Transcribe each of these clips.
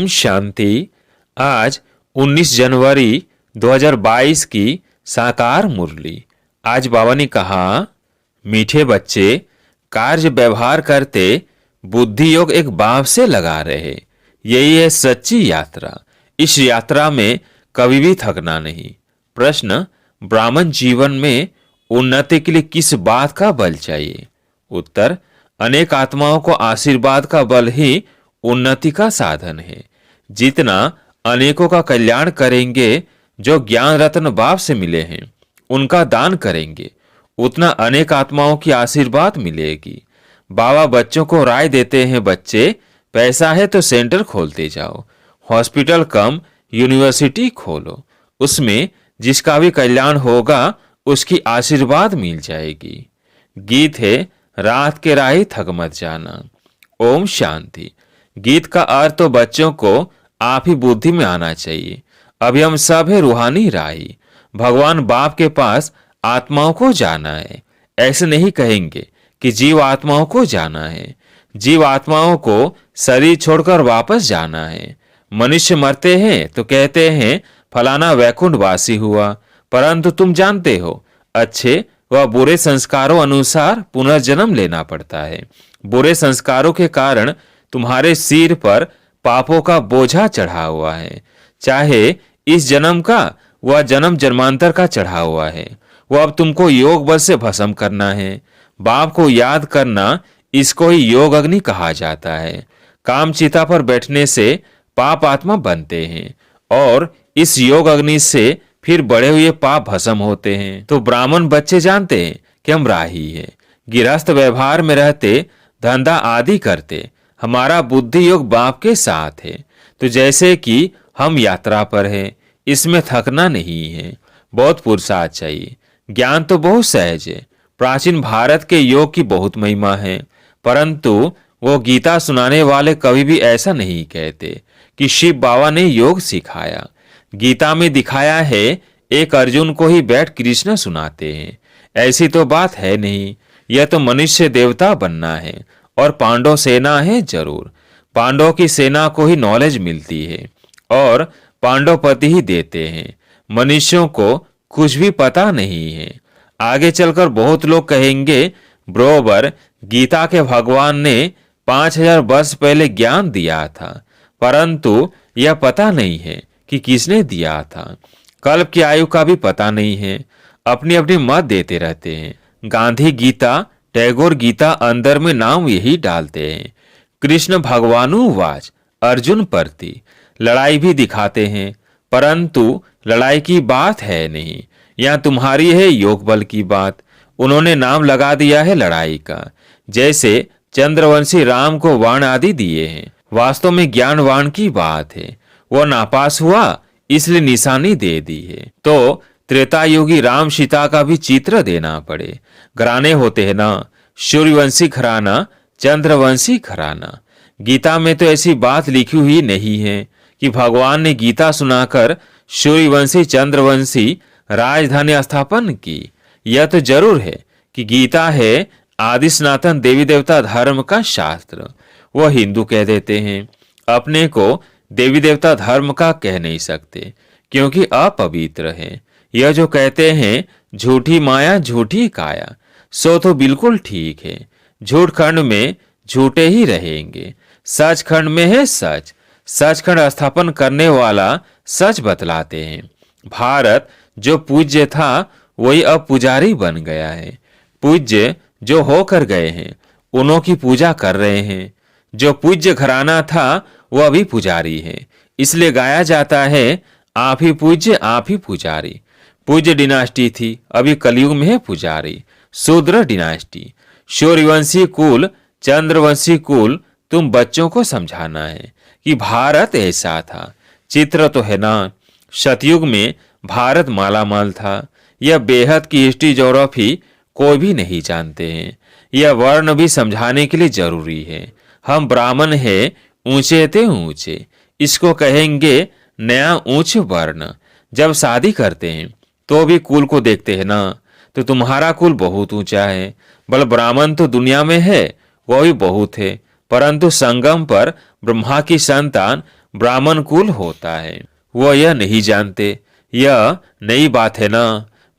ओम शांति। आज 19 जनवरी 2022 की साकार मुरली। आज बाबा ने कहा, मीठे बच्चे कार्य व्यवहार करते बुद्धि योग एक बाप से लगा रहे। यही है सच्ची यात्रा। इस यात्रा में कभी भी थकना नहीं। प्रश्न, ब्राह्मण जीवन में उन्नति के लिए किस बात का बल चाहिए? उत्तर, अनेक आत्माओं को आशीर्वाद का बल ही उन्नति का साधन है। जितना अनेकों का कल्याण करेंगे, जो ज्ञान रत्न बाप से मिले हैं उनका दान करेंगे, उतना अनेक आत्माओं की आशीर्वाद मिलेगी। बाबा बच्चों को राय देते हैं, बच्चे पैसा है तो सेंटर खोलते जाओ, हॉस्पिटल कम यूनिवर्सिटी खोलो, उसमें जिसका भी कल्याण होगा उसकी आशीर्वाद मिल जाएगी। गीत है, रात के राही थक मत जाना। ओम शांति। गीत का अर्थ तो बच्चों को आप ही बुद्धि में आना चाहिए। अभी हम सब है रूहानी राही। भगवान बाप के पास आत्माओं को जाना है। ऐसे नहीं कहेंगे कि जीव आत्माओं को जाना है। जीव आत्माओं को शरीर छोड़कर वापस जाना है। मनुष्य मरते हैं तो कहते हैं फलाना वैकुंठ वासी हुआ, परंतु तुम जानते हो अच्छे व बुरे संस्कारों अनुसार पुनर्जन्म लेना पड़ता है। बुरे संस्कारों के कारण तुम्हारे सिर पर पापों का बोझा चढ़ा हुआ है। चाहे इस जन्म का वह जन्म जन्मांतर का चढ़ा हुआ है, वह अब तुमको योग बल से भस्म करना है। बाप को याद करना, इसको ही योग अग्नि कहा जाता है। काम चिता पर बैठने से पाप आत्मा बनते हैं और इस योग अग्नि से फिर बढ़े हुए पाप भस्म होते हैं। तो ब्राह्मण बच्चे जानते हैं कि हम राही हैं। गृहस्थ व्यवहार में रहते, धंधा आदि करते, हमारा बुद्धि योग बाप के साथ है। तो जैसे कि हम यात्रा पर हैं, इसमें थकना नहीं है। बहुत पुरुषार्थ चाहिए। ज्ञान तो बहुत सहज है। प्राचीन भारत के योग की बहुत महिमा है, परंतु वो गीता सुनाने वाले कभी भी ऐसा नहीं कहते कि शिव बाबा ने योग सिखाया। गीता में दिखाया है एक अर्जुन को ही बैठ कृष्ण सुनाते हैं। ऐसी तो बात है नहीं। यह तो मनुष्य देवता बनना है और पांडव सेना है जरूर। पांडव की सेना को ही नॉलेज मिलती है और पांडवपति ही देते हैं। मनुष्यों को कुछ भी पता नहीं है। आगे चलकर बहुत लोग कहेंगे, बरोबर गीता के भगवान ने 5000 वर्ष पहले ज्ञान दिया था, परंतु यह पता नहीं है कि किसने दिया था। कल्प की आयु का भी पता नहीं है। अपनी अपनी मत देते रहते हैं। गांधी गीता, टैगोर गीता, अंदर में नाम यही डालते हैं। कृष्ण भगवानुवाच अर्जुन प्रति। लड़ाई भी दिखाते हैं, परंतु लड़ाई की बात है नहीं। यहाँ तुम्हारी है योग बल की बात। उन्होंने नाम लगा दिया है लड़ाई का। जैसे चंद्रवंशी राम को वाण आदि दिए हैं, वास्तव में ज्ञान वाण की बात है। वो नापास हुआ इसलिए निशानी दे दी है। तो त्रेता युगी राम सीता का भी चित्र देना पड़े। घराने होते हैं ना, सूर्यवंशी घराना, चंद्रवंशी घराना। गीता में तो ऐसी बात लिखी हुई नहीं है कि भगवान ने गीता सुनाकर सूर्यवंशी चंद्रवंशी राजधानी स्थापन की। यह तो जरूर है कि गीता है आदि सनातन देवी देवता धर्म का शास्त्र। वह हिंदू कह देते हैं, अपने को देवी देवता धर्म का कह नहीं सकते क्योंकि अपवित्र है। यह जो कहते हैं झूठी माया झूठी काया, सो तो बिल्कुल ठीक है। झूठ खंड में झूठे ही रहेंगे, सच खंड में है सच। सचखंड स्थापन करने वाला सच बतलाते हैं। भारत जो पूज्य था वही अब पुजारी बन गया है। पूज्य जो होकर गए हैं उन्हों की पूजा कर रहे हैं। जो पूज्य घराना था वह अभी पुजारी है। इसलिए गाया जाता है, आप ही पूज्य आप ही पुजारी। पूज्य डिनास्टी थी, अभी कलयुग में है पुजारी। शूद्र डिनास्टी, सूर्यवंशी कुल, चंद्रवंशी कुल। तुम बच्चों को समझाना है कि भारत ऐसा था। चित्र तो है ना, सतयुग में भारत मालामाल था। यह बेहद की हिस्ट्री ज्योग्राफी कोई भी नहीं जानते हैं। यह वर्ण भी समझाने के लिए जरूरी है। हम ब्राह्मण हैं, ऊंचे थे ऊंचे, इसको कहेंगे नया ऊंच वर्ण। जब शादी करते हैं तो भी कुल को देखते हैं ना, तो तुम्हारा कुल बहुत ऊंचा है। बल ब्राह्मण तो दुनिया में है, वह भी बहुत है, परंतु संगम पर ब्रह्मा की संतान ब्राह्मण कुल होता है। वो यह नहीं जानते। यह नई बात है ना।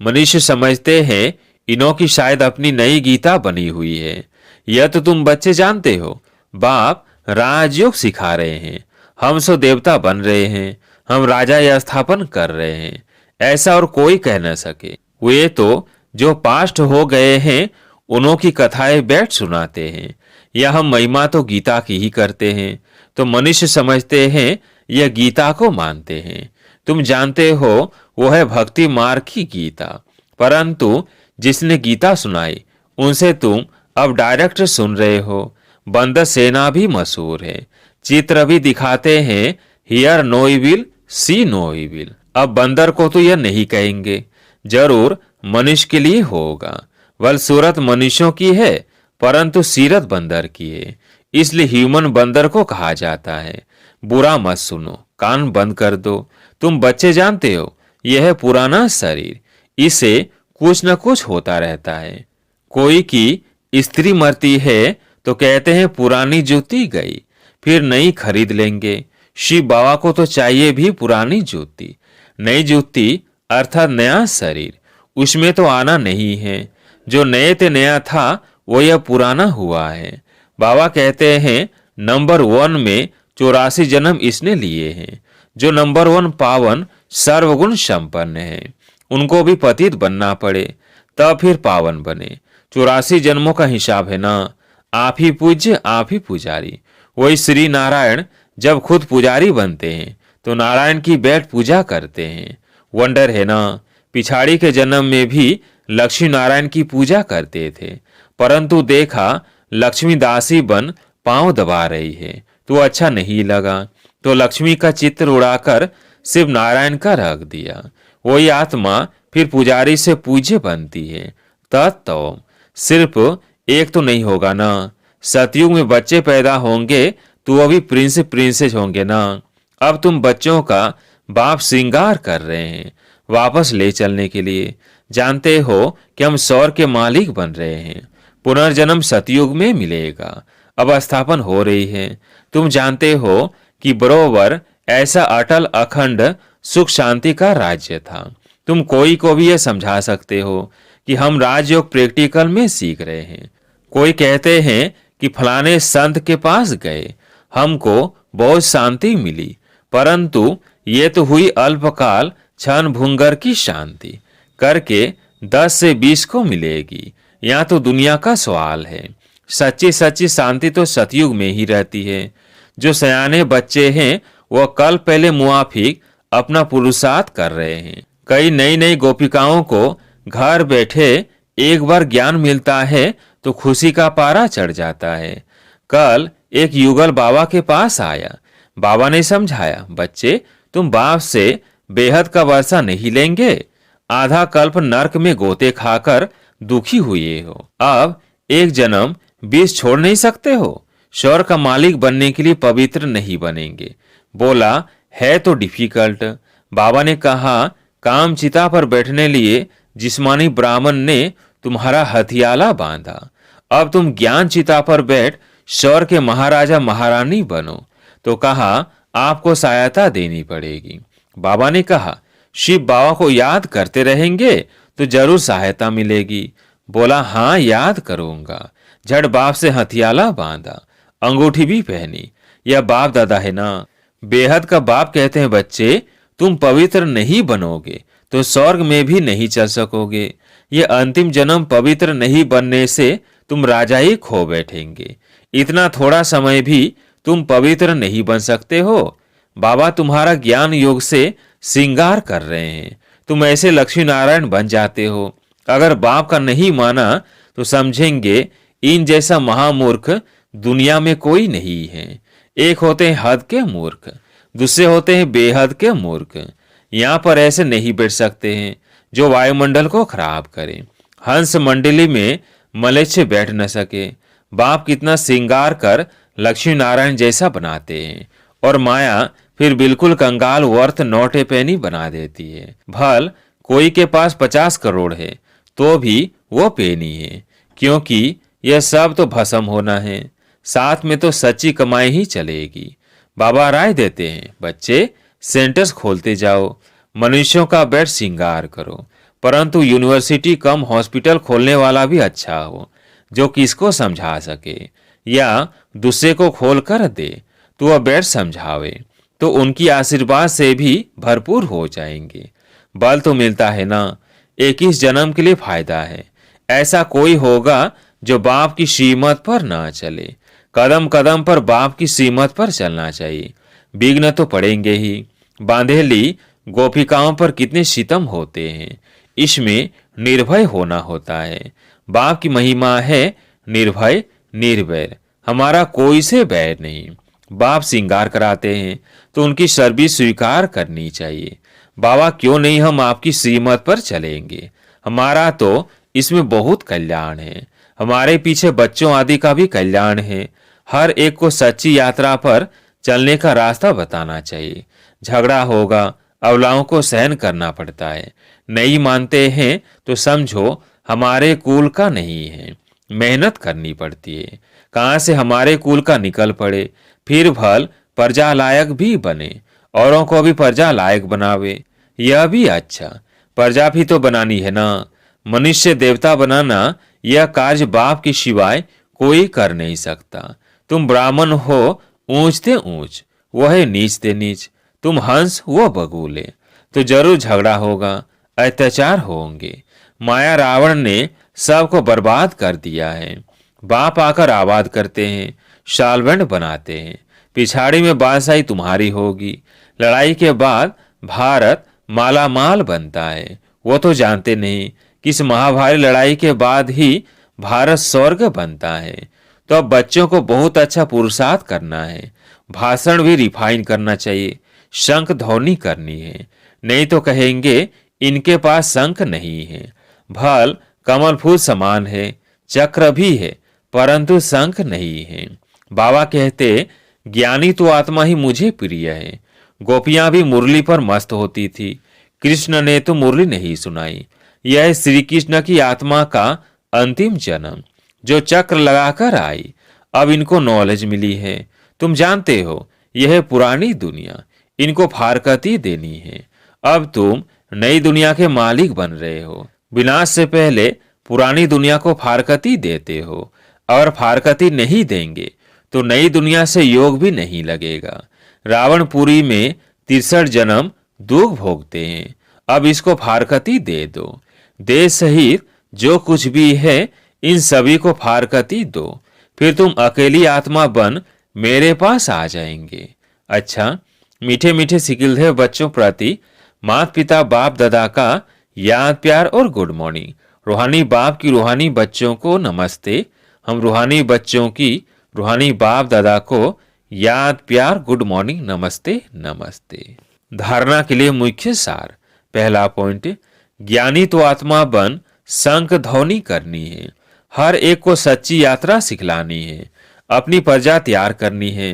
मनुष्य समझते हैं इनों की शायद अपनी नई गीता बनी हुई है। यह तो तुम बच्चे जानते हो। बाप राजयोग सिखा रहे हैं। हम सो देवता बन रहे हैं। हम राजा या स्थापन कर रहे हैं। ऐसा और कोई कह न सके। वे तो जो पास्ट हो गए हैं उन्हों की कथाएं बैठ सुनाते हैं। या हम महिमा तो गीता की ही करते हैं। तो मनुष्य समझते हैं यह गीता को मानते हैं। तुम जानते हो वो है भक्ति मार्ग की गीता। परंतु जिसने गीता सुनाई उनसे तुम अब डायरेक्ट सुन रहे हो। बंदर सेना भी मशहूर है। चित्र भी दिखाते हैं, hear no evil see no evil. अब बंदर को तो यह नहीं कहेंगे, जरूर मनुष्य के लिए होगा। वल सूरत मनुष्यों की है परंतु सीरत बंदर की है, इसलिए ह्यूमन बंदर को कहा जाता है। बुरा मत सुनो, कान बंद कर दो। तुम बच्चे जानते हो यह है पुराना शरीर, इसे कुछ न कुछ होता रहता है। कोई की स्त्री मरती है तो कहते हैं पुरानी जूती गई, फिर नई खरीद लेंगे। शिव बाबा को तो चाहिए भी पुरानी जूती। नई जूती अर्थात नया शरीर, उसमें तो आना नहीं है। जो नए ते नया था वो यह पुराना हुआ है। बाबा कहते हैं नंबर 1 में 84 जन्म इसने लिए हैं। जो नंबर 1 पावन सर्वगुण संपन्न है, उनको भी पतित बनना पड़े तब फिर पावन बने। 84 जन्मों का हिसाब है ना। आप ही पूज्य, आप ही पुजारी। वही श्री नारायण जब खुद पुजारी बनते हैं तो नारायण की बैठ पूजा करते हैं। वंडर है ना। पिछाड़ी के जन्म में भी लक्ष्मी नारायण की पूजा करते थे, परंतु देखा लक्ष्मी दासी बन पांव दबा रही है तो अच्छा नहीं लगा, तो लक्ष्मी का चित्र उड़ाकर शिव नारायण का रख दिया। वही आत्मा फिर पुजारी से पूज्य बनती है। तत्व सिर्फ एक तो नहीं होगा ना। सतयुग में बच्चे पैदा होंगे तो वो भी प्रिंस प्रिंसेस होंगे ना। अब तुम बच्चों का बाप श्रृंगार कर रहे हैं वापस ले चलने के लिए। जानते हो कि हम सौर के मालिक बन रहे हैं। पुनर्जन्म सतयुग में मिलेगा। अब स्थापन हो रही है। तुम जानते हो कि बरोबर ऐसा अटल अखंड सुख शांति का राज्य था। तुम कोई को भी यह समझा सकते हो कि हम राजयोग प्रैक्टिकल में सीख रहे हैं। कोई कहते हैं कि फलाने संत के पास गए, हमको बहुत शांति मिली, परंतु ये तो हुई अल्पकाल क्षण भंगुर की शांति, करके 10 से 20 को मिलेगी। यहाँ तो दुनिया का सवाल है। सच्ची सच्ची शांति तो सतयुग में ही रहती है। जो सयाने बच्चे हैं वह कल पहले मुआफिक अपना पुरुषार्थ कर रहे हैं। कई नई नई गोपिकाओं को घर बैठे एक बार ज्ञान मिलता है तो खुशी का पारा चढ़ जाता है। कल एक युगल बाबा के पास आया। बाबा ने समझाया, बच्चे तुम बाप से बेहद का वर्षा नहीं लेंगे। आधा कल्प नरक में गोते खाकर दुखी हुए हो, अब एक जन्म 20 छोड़ नहीं सकते हो। स्वर्ग का मालिक बनने के लिए पवित्र नहीं बनेंगे। बोला है तो डिफिकल्ट। बाबा ने कहा काम चिता पर बैठने लिए जिस्मानी ब्राह्मण ने तुम्हारा हथियाला बांधा। अब तुम ज्ञान चिता पर बैठ स्वर्ग के महाराजा महारानी बनो। तो कहा आपको सहायता देनी पड़ेगी। बाबा ने कहा शिव बाबा को याद करते रहेंगे तो जरूर सहायता मिलेगी। बोला हाँ याद करूंगा। झट बाप से हथियाला बांधा, अंगूठी भी पहनी। यह बाप दादा है ना। बेहद का बाप कहते हैं बच्चे तुम पवित्र नहीं बनोगे तो स्वर्ग में भी नहीं चल सकोगे। ये अंतिम जन्म पवित्र नहीं बनने से तुम राजा ही खो बैठेंगे। इतना थोड़ा समय भी तुम पवित्र नहीं बन सकते हो। बाबा तुम्हारा ज्ञान योग से श्रृंगार कर रहे हैं। तुम ऐसे लक्ष्मी नारायण बन जाते हो। अगर बाप का नहीं माना तो समझेंगे इन जैसा महामूर्ख दुनिया में कोई नहीं है। एक होते हैं हद के मूर्ख, दूसरे होते हैं बेहद के मूर्ख। यहाँ पर ऐसे नहीं बैठ सकते हैं जो वायुमंडल को खराब करें। हंस मंडली में मलेच्छ बैठ न सके। बाप कितना श्रृंगार कर लक्ष्मी नारायण जैसा बनाते हैं और माया फिर बिल्कुल कंगाल वर्थ नोटे पैनी बना देती है। भल कोई के पास 50 करोड़ है तो भी वो पेनी है, क्योंकि यह सब तो भस्म होना है। साथ में तो सच्ची कमाई ही चलेगी। बाबा राय देते हैं, बच्चे सेंटर्स खोलते जाओ, मनुष्यों का बेड श्रृंगार करो, परंतु यूनिवर्सिटी कम हॉस्पिटल खोलने वाला भी अच्छा हो, जो किसको समझा सके या दूसरे को खोल कर दे तो वह बेड समझावे, तो उनकी आशीर्वाद से भी भरपूर हो जाएंगे। बल तो मिलता है ना, 21 जन्म के लिए फायदा है। ऐसा कोई होगा जो बाप की श्रीमत पर ना चले। कदम कदम पर बाप की श्रीमत पर चलना चाहिए। विघ्न तो पड़ेंगे ही। बांधेली गोपिकाओं पर कितने सितम होते हैं, इसमें निर्भय होना होता है। बाप की महिमा है निर्भय निर्वैर, हमारा कोई से बैर नहीं। बाप श्रृंगार कराते हैं तो उनकी सर्विस स्वीकार करनी चाहिए। बाबा क्यों नहीं हम आपकी श्रीमत पर चलेंगे, हमारा तो इसमें बहुत कल्याण है। हमारे पीछे बच्चों आदि का भी कल्याण है। हर एक को सच्ची यात्रा पर चलने का रास्ता बताना चाहिए। झगड़ा होगा, अवलाओं को सहन करना पड़ता है। नहीं मानते हैं तो समझो हमारे कुल का नहीं है। मेहनत करनी पड़ती है, कहाँ से हमारे कुल का निकल पड़े, फिर भल प्रजा लायक भी बने, औरों को भी प्रजा लायक बनावे, यह भी अच्छा। प्रजा भी तो बनानी है ना। मनुष्य देवता बनाना यह कार्य बाप के सिवाय कोई कर नहीं सकता। तुम ब्राह्मण हो ऊंचते ऊंच, वह है नीचते नीच। तुम हंस वो बगुले, तो जरूर झगड़ा होगा, अत्याचार होंगे। माया रावण ने सबको बर्बाद कर दिया है। बाप आकर आबाद करते हैं, शालबंड बनाते हैं। पिछाड़ी में बादशाही तुम्हारी होगी। लड़ाई के बाद भारत मालामाल बनता है। वो तो जानते नहीं कि इस महाभारी लड़ाई के बाद ही भारत स्वर्ग बनता है। तो अब बच्चों को बहुत अच्छा पुरुषार्थ करना है। भाषण भी रिफाइन करना चाहिए, शंख ध्वनि करनी है, नहीं तो कहेंगे इनके पास शंख नहीं है। भल कमल फूल समान है, चक्र भी है, परंतु शंख नहीं है। बाबा कहते ज्ञानी तो आत्मा ही मुझे प्रिय है। गोपियां भी मुरली पर मस्त होती थी, कृष्ण ने तो मुरली नहीं सुनाई। यह श्री कृष्ण की आत्मा का अंतिम जन्म, जो चक्र लगाकर आई। अब इनको नॉलेज मिली है। तुम जानते हो यह पुरानी दुनिया, इनको फारकती देनी है। अब तुम नई दुनिया के मालिक बन रहे हो। विनाश से पहले पुरानी दुनिया को फारकती देते हो। और फारकती नहीं देंगे तो नई दुनिया से योग भी नहीं लगेगा। रावणपुरी में 63 जन्म दुख भोगते हैं। अब इसको फारकती दे दो। देश सहित जो कुछ भी है इन सभी को फारकती दो, फिर तुम अकेली आत्मा बन मेरे पास आ जाएंगे। अच्छा, मीठे मीठे सिकिलदेव बच्चों प्रति माता पिता बाप दादा का याद प्यार और गुड मॉर्निंग। रूहानी बाप की रूहानी बच्चों को नमस्ते। हम रूहानी बच्चों की रूहानी बाप दादा को याद प्यार गुड मॉर्निंग नमस्ते नमस्ते। धारणा के लिए मुख्य सार। पहला पॉइंट, ज्ञानी तो आत्मा बन शंख ध्वनि करनी है। हर एक को सच्ची यात्रा सिखलानी है, अपनी प्रजा तैयार करनी है।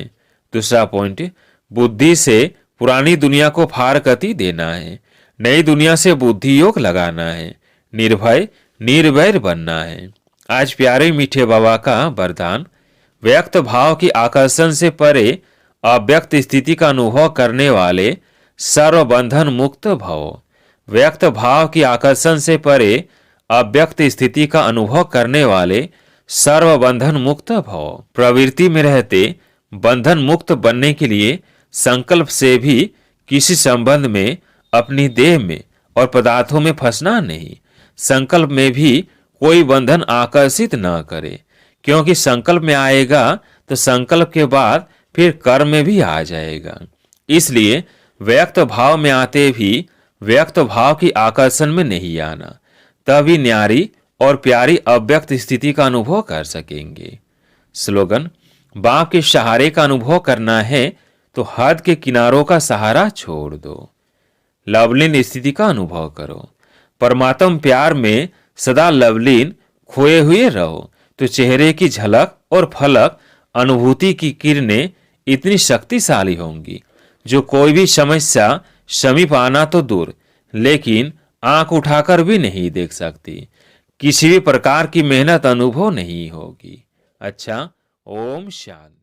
दूसरा पॉइंट, बुद्धि से पुरानी दुनिया को फारकती देना है, नई दुनिया से बुद्धि योग लगाना है, निर्भय निर्वैर बनना है। आज प्यारे मीठे बाबा का वरदान, व्यक्त भाव की आकर्षण से परे अव्यक्त स्थिति का अनुभव करने वाले सर्वबंधन मुक्त भव। व्यक्त भाव की आकर्षण से परे अव्यक्त स्थिति का अनुभव करने वाले सर्वबंधन मुक्त भव। प्रवृत्ति में रहते बंधन मुक्त बनने के लिए संकल्प से भी किसी संबंध में, अपनी देह में और पदार्थों में फंसना नहीं। संकल्प में भी कोई बंधन आकर्षित न करे, क्योंकि संकल्प में आएगा तो संकल्प के बाद फिर कर्म में भी आ जाएगा। इसलिए व्यक्त भाव में आते भी व्यक्त भाव की आकर्षण में नहीं आना, तभी न्यारी और प्यारी अव्यक्त स्थिति का अनुभव कर सकेंगे। स्लोगन, बाप के सहारे का अनुभव करना है तो हद के किनारों का सहारा छोड़ दो। लवलीन स्थिति का अनुभव करो। परमात्म प्यार में सदा लवलीन खोए हुए रहो तो चेहरे की झलक और फलक अनुभूति की किरणें इतनी शक्तिशाली होंगी जो कोई भी समस्या समीप आना तो दूर, लेकिन आंख उठाकर भी नहीं देख सकती। किसी भी प्रकार की मेहनत अनुभव नहीं होगी। अच्छा, ओम शांति।